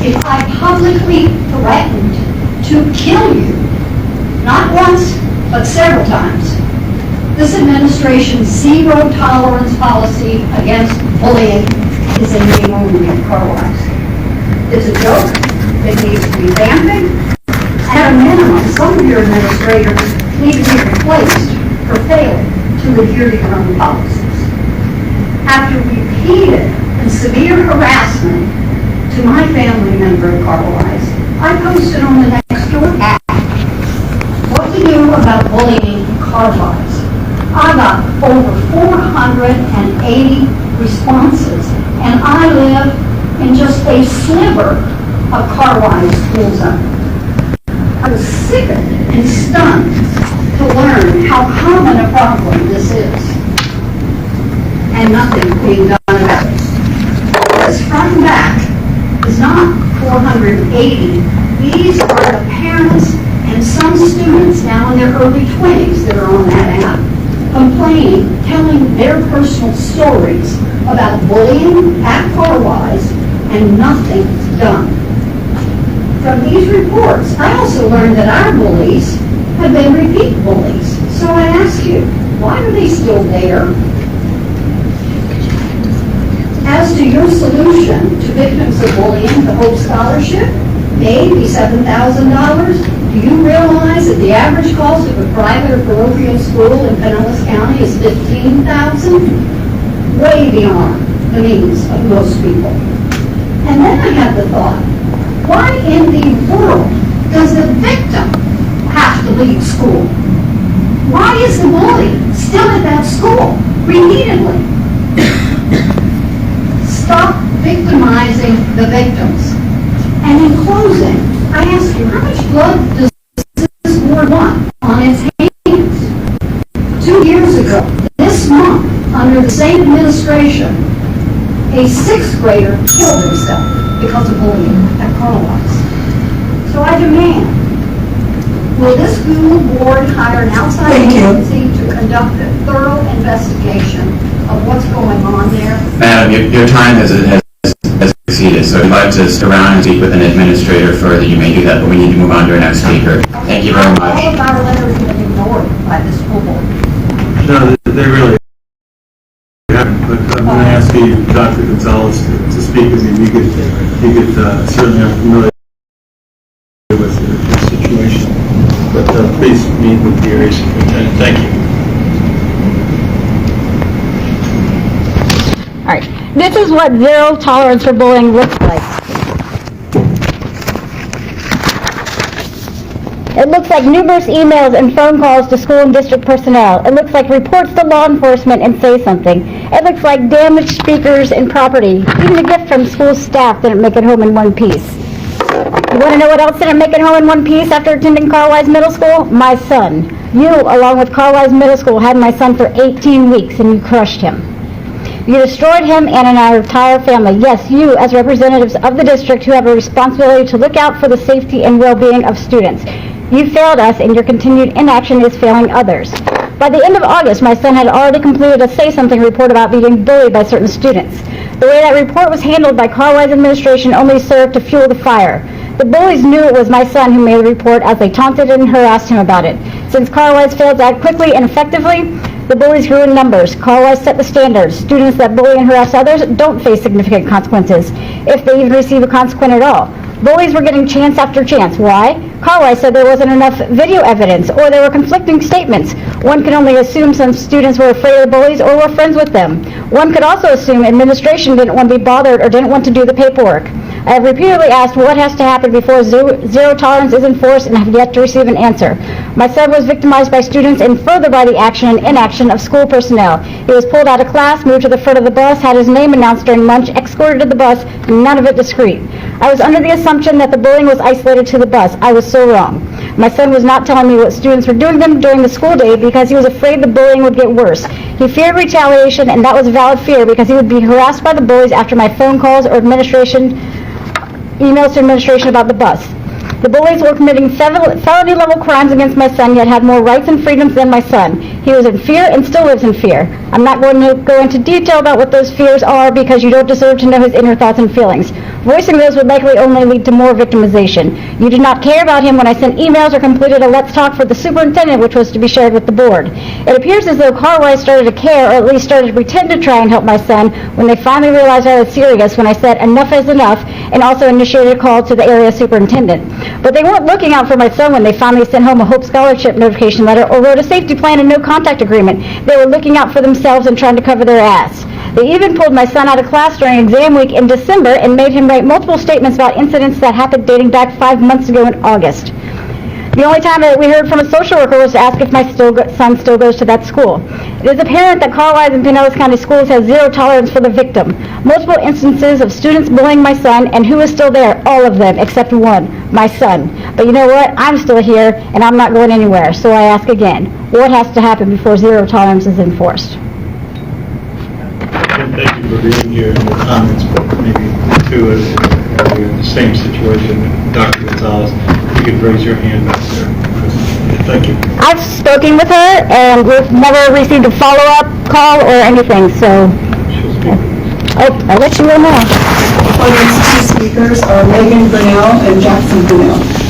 if I publicly threatened to kill you, not once, but several times. This administration's zero tolerance policy against bullying is a name only at Carwise. It's a joke. It needs to be vamping. At a minimum, some of your administrators need to be replaced for failing to adhere to your own policies. After repeated and severe harassment to my family member at Carwise, I posted on the Nextdoor app what to do about bullying at Carwise. I got over 480 responses, and I live in just a sliver of Carwise school zone. I was sickened and stunned to learn how common a problem this is, and nothing being done about it. This front and back is not 480. These are the parents and some students now in their early 20s that are on that app, complaining, telling their personal stories about bullying at Carwise and nothing done. From these reports, I also learned that our bullies have been repeat bullies. So I ask you, why are they still there? As to your solution to victims of bullying, the Hope Scholarship, maybe $7,000. Do you realize that the average cost of a private or parochial school in Pinellas County is $15,000? Way beyond the means of most people. And then I had the thought, why in the world does the victim have to leave school? Why is the bully still at that school repeatedly? Stop victimizing the victims. And in closing, I ask you, how much blood does this board want on its hands? 2 years ago, this month, under the same administration, a 6th grader killed himself because of bullying at Carwise. So I demand, will this school board hire an outside agency to conduct a thorough investigation of what's going on there? Madam, your time has exceeded, so if you'd like to stick around and speak with an administrator further, you may do that, but we need to move on to our next speaker. Thank you very much. All of our letters have been ignored by the school board. No, they really haven't, but I'm going to ask you, Dr. Gonzalez, to speak with me. You could certainly are familiar with the situation, but please meet with the area superintendent. Thank you. All right, this is what zero tolerance for bullying looks like. It looks like numerous emails and phone calls to school and district personnel. It looks like reports to law enforcement and say something. It looks like damaged speakers and property. Even a gift from school staff didn't make it home in one piece. You want to know what else didn't make it home in one piece after attending Carwise Middle School? My son. You, along with Carwise Middle School, had my son for 18 weeks and you crushed him. You destroyed him and our entire family. Yes, you, as representatives of the district who have a responsibility to look out for the safety and well-being of students. You failed us, and your continued inaction is failing others. By the end of August, my son had already completed a Say Something report about being bullied by certain students. The way that report was handled by Carwise administration only served to fuel the fire. The bullies knew it was my son who made the report as they taunted and harassed him about it. Since Carwise failed to act quickly and effectively, the bullies grew in numbers. Carwise set the standards. Students that bully and harass others don't face significant consequences, if they even receive a consequence at all. Bullies were getting chance after chance. Why? Carwise said there wasn't enough video evidence, or there were conflicting statements. One can only assume some students were afraid of the bullies or were friends with them. One could also assume administration didn't want to be bothered or didn't want to do the paperwork. I have repeatedly asked what has to happen before zero tolerance is enforced and have yet to receive an answer. My son was victimized by students and further by the action and inaction of school personnel. He was pulled out of class, moved to the front of the bus, had his name announced during lunch, escorted to the bus, none of it discreet. I was under the assumption that the bullying was isolated to the bus. I was so wrong. My son was not telling me what students were doing to him during the school day because he was afraid the bullying would get worse. He feared retaliation, and that was a valid fear because he would be harassed by the bullies after my phone calls or emails to administration about the bus. The bullies were committing felony-level crimes against my son, yet had more rights and freedoms than my son. He was in fear and still lives in fear. I'm not going to go into detail about what those fears are because you don't deserve to know his inner thoughts and feelings. Voicing those would likely only lead to more victimization. You did not care about him when I sent emails or completed a Let's Talk for the superintendent, which was to be shared with the board. It appears as though Carwise started to care, or at least started to pretend to try and help my son, when they finally realized I was serious when I said enough is enough, and also initiated a call to the area superintendent. But they weren't looking out for my son when they finally sent home a Hope Scholarship notification letter or wrote a safety plan and no contact agreement. They were looking out for themselves and trying to cover their ass. They even pulled my son out of class during exam week in December and made him write multiple statements about incidents that happened dating back 5 months ago in August. The only time that we heard from a social worker was to ask if my son still goes to that school. It is apparent that Carwise and Pinellas County Schools has zero tolerance for the victim. Multiple instances of students bullying my son, and who is still there? All of them, except one, my son. But you know what? I'm still here, and I'm not going anywhere. So I ask again, what has to happen before zero tolerance is enforced? And thank you for being here and your comments, but maybe too, as you're in the same situation, Dr. Gonzalez, you could raise your hand back there. Thank you. I've spoken with her, and we've never received a follow-up call or anything, so She'll speak. I'll let you know now. Our next two speakers are Megan Grinnell and Jackson Grinnell.